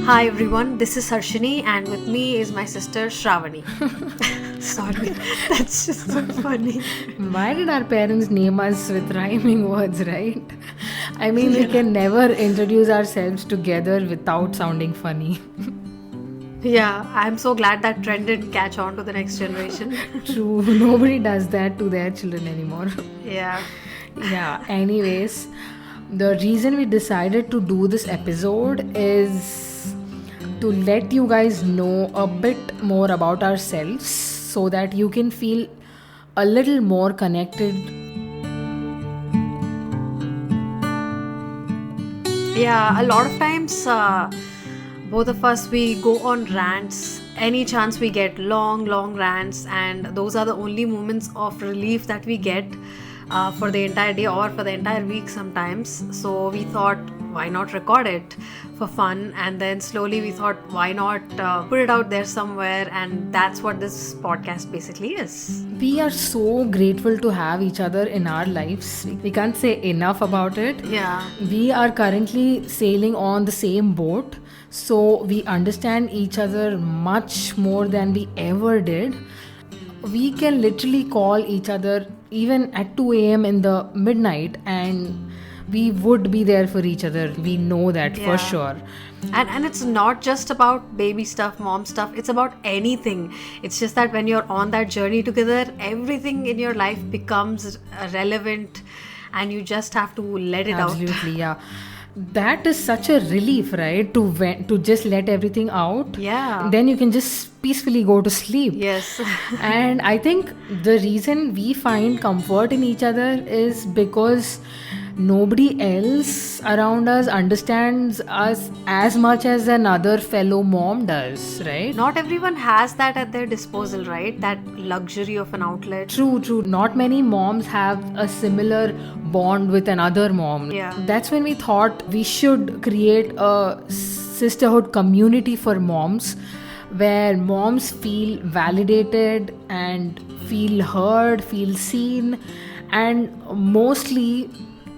Hi everyone, this is Harshini and with me is my sister Shravani. Sorry, that's just so funny. Why did our parents name us with rhyming words, right? I mean, we can never introduce ourselves together without sounding funny. Yeah, I'm so glad that trend didn't catch on to the next generation. True, nobody does that to their children anymore. Yeah. Yeah, anyways, the reason we decided to do this episode is to let you guys know a bit more about ourselves so that you can feel a little more connected. Yeah, a lot of times both of us we go on rants any chance we get, long rants, and those are the only moments of relief that we get for the entire day or for the entire week sometimes. So we thought, why not record it for fun? And then slowly we thought, why not put it out there somewhere? And that's what this podcast basically is. We are so grateful to have each other in our lives. We can't say enough about it. Yeah. We are currently sailing on the same boat, so we understand each other much more than we ever did. We can literally call each other even at 2 a.m. in the midnight and we would be there for each other. We know that for sure. And it's not just about baby stuff, mom stuff, it's about anything. It's just that when you're on that journey together, everything in your life becomes relevant and you just have to let it out. Absolutely, yeah. That is such a relief, right? To just let everything out. Yeah. Then you can just peacefully go to sleep. Yes. And I think the reason we find comfort in each other is because nobody else around us understands us as much as another fellow mom does, right? Not everyone has that at their disposal, right? That luxury of an outlet. True. Not many moms have a similar bond with another mom. Yeah. That's when we thought we should create a sisterhood community for moms where moms feel validated and feel heard, feel seen, and mostly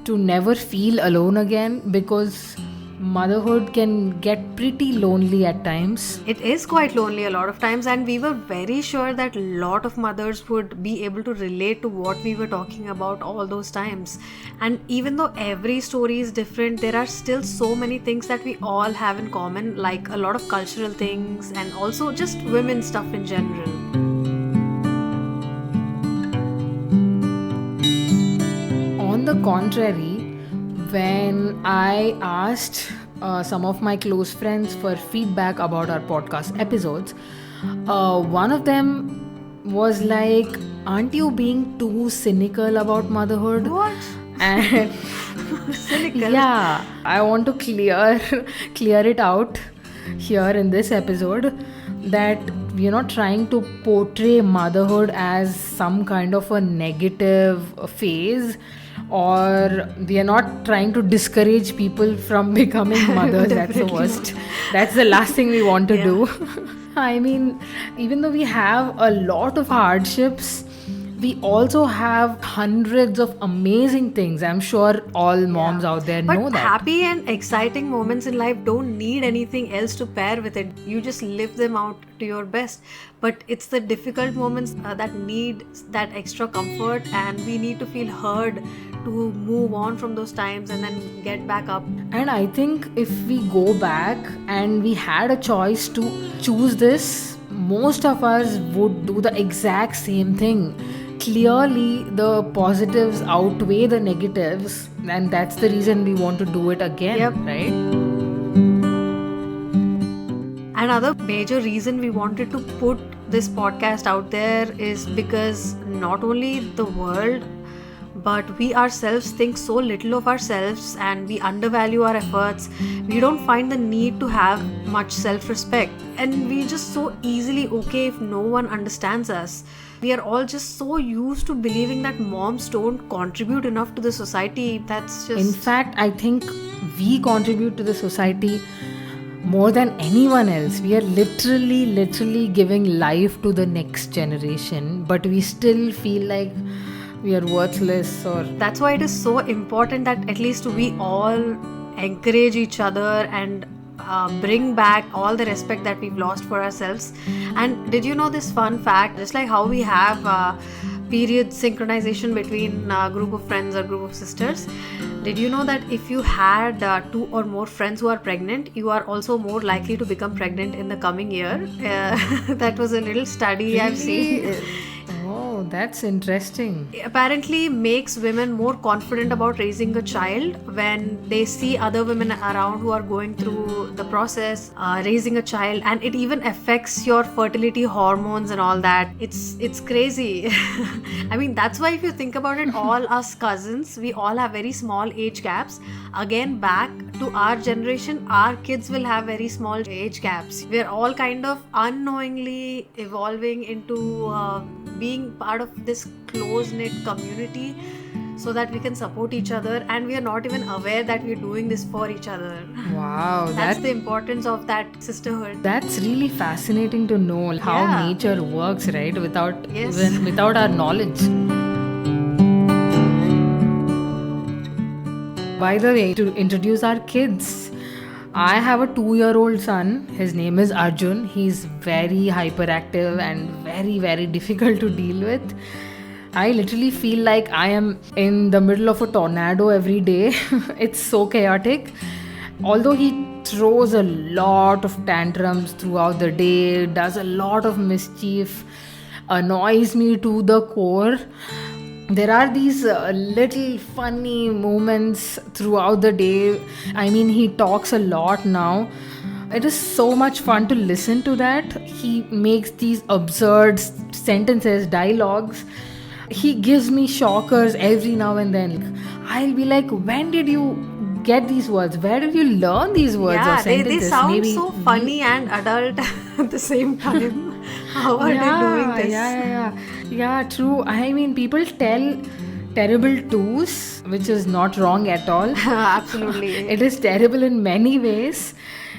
to never feel alone again, because motherhood can get pretty lonely at times. It is quite lonely a lot of times, and we were very sure that a lot of mothers would be able to relate to what we were talking about all those times. And even though every story is different, there are still so many things that we all have in common, like a lot of cultural things and also just women stuff in general. On the contrary, when I asked some of my close friends for feedback about our podcast episodes, one of them was like, "Aren't you being too cynical about motherhood?" What? And Cynical? yeah, I want to clear it out here in this episode that we're not trying to portray motherhood as some kind of a negative phase, or we are not trying to discourage people from becoming mothers. That's the worst. That's the last thing we want to do. I mean, even though we have a lot of hardships, we also have hundreds of amazing things. I'm sure all moms out there know But that. happy and exciting moments in life don't need anything else to pair with it. You just live them out to your best. But it's the difficult moments that need that extra comfort, and we need to feel heard to move on from those times and then get back up. And I think if we go back and we had a choice to choose this, most of us would do the exact same thing. Clearly, the positives outweigh the negatives, and that's the reason we want to do it again, right? Another major reason we wanted to put this podcast out there is because not only the world, but we ourselves think so little of ourselves and we undervalue our efforts. We don't find the need to have much self-respect, and we just so easily okay if no one understands us. We are all just so used to believing that moms don't contribute enough to the society. That's just... In fact, I think we contribute to the society more than anyone else. We are literally giving life to the next generation, but we still feel like we are worthless. Or That's why it is so important that at least we all encourage each other and bring back all the respect that we've lost for ourselves. And did you know this fun fact? Just like how we have period synchronization between a group of friends or group of sisters, did you know that if you had 2 or more friends who are pregnant, you are also more likely to become pregnant in the coming year? That was a little study I've seen. oh, that's interesting. Apparently makes women more confident about raising a child when they see other women around who are going through the process raising a child, and it even affects your fertility hormones and all that. It's crazy. I mean, that's why if you think about it, all us cousins, we all have very small age gaps. Again, back to our generation, our kids will have very small age gaps. We're all kind of unknowingly evolving into being part of this close-knit community so that we can support each other, and we are not even aware that we're doing this for each other. Wow, That's the importance of that sisterhood. that's really fascinating to know how Yeah. nature works, right? Without Yes. even without our knowledge. By the way, to introduce our kids, I have a 2-year-old son. His name is Arjun. He's very hyperactive and very difficult to deal with. I literally feel like I am in the middle of a tornado every day. It's so chaotic. Although he throws a lot of tantrums throughout the day, does a lot of mischief, annoys me to the core, there are these little funny moments throughout the day. I mean, he talks a lot now. It is so much fun to listen to that. He makes these absurd sentences, dialogues. He gives me shockers every now and then. I'll be like, when did you get these words? Where did you learn these words or Yeah, sentences? they sound Maybe so funny and adult at the same time. How are they doing this? Yeah, true. I mean, people tell terrible twos, which is not wrong at all. Absolutely. It is terrible in many ways,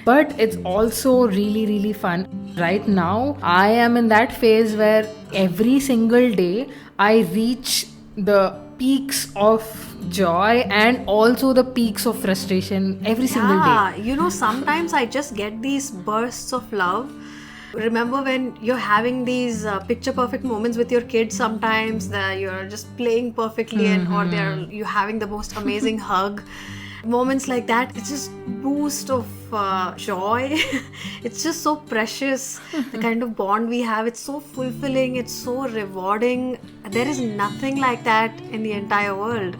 but it's also really fun. Right now, I am in that phase where every single day I reach the peaks of joy and also the peaks of frustration every single day. Yeah, you know, sometimes I just get these bursts of love. Remember when you're having these picture perfect moments with your kids, sometimes that you're just playing perfectly and or you're having the most amazing hug. Moments like that, it's just boost of joy. It's just so precious. The kind of bond we have, it's so fulfilling, it's so rewarding. There is nothing like that in the entire world.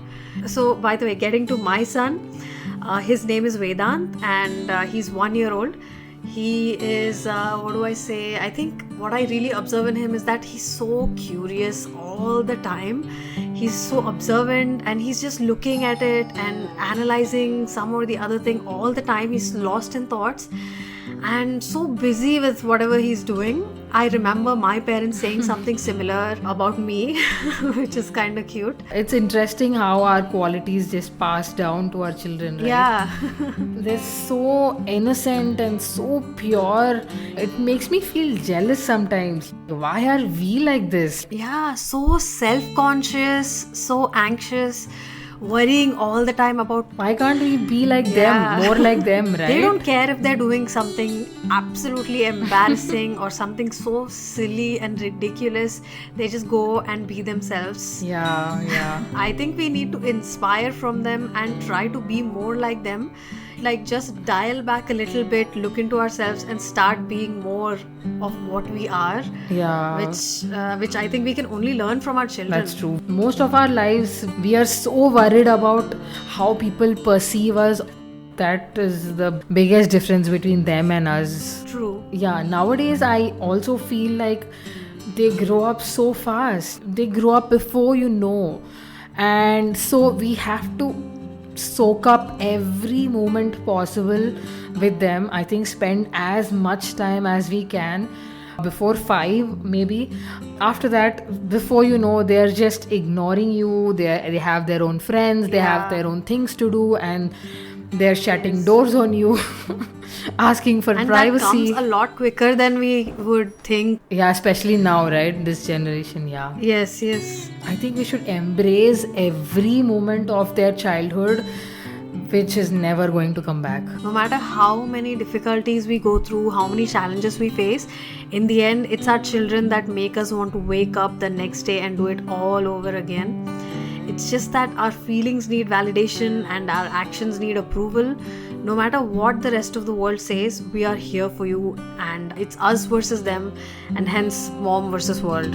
So, by the way, getting to my son, his name is Vedant, and he's 1 year old. He is, what do I say? I think what I really observe in him is that he's so curious all the time. He's so observant and he's just looking at it and analyzing some or the other thing all the time. He's lost in thoughts and so busy with whatever he's doing. I remember my parents saying something similar about me, which is kind of cute. It's interesting how our qualities just pass down to our children, right? Yeah. They're so innocent and so pure. It makes me feel jealous sometimes. Why are we like this? Yeah, so self-conscious, so anxious, worrying all the time about. Why can't we be like Yeah. them, more like them, right? They don't care if they're doing something absolutely embarrassing or something so silly and ridiculous. They just go and be themselves. Yeah. I think we need to inspire from them and try to be more like them. Like just dial back a little bit, look into ourselves and start being more of what we are. Yeah. Which I think we can only learn from our children. That's true. Most of our lives, we are so worried about how people perceive us. That is the biggest difference between them and us. True. Yeah, nowadays I also feel like they grow up so fast. They grow up before you know. And so we have to soak up every moment possible with them. I think spend as much time as we can before 5 maybe. After that, before you know, they're just ignoring you. They have their own friends, they have their own things to do, and they're shutting doors on you, asking for And privacy. that comes a lot quicker than we would think. Yeah, especially now, right? This generation, yeah. Yes, yes. I think we should embrace every moment of their childhood, which is never going to come back. No matter how many difficulties we go through, how many challenges we face, in the end, it's our children that make us want to wake up the next day and do it all over again. It's just that our feelings need validation and our actions need approval. No matter what the rest of the world says, we are here for you, and it's us versus them, and hence mom versus world.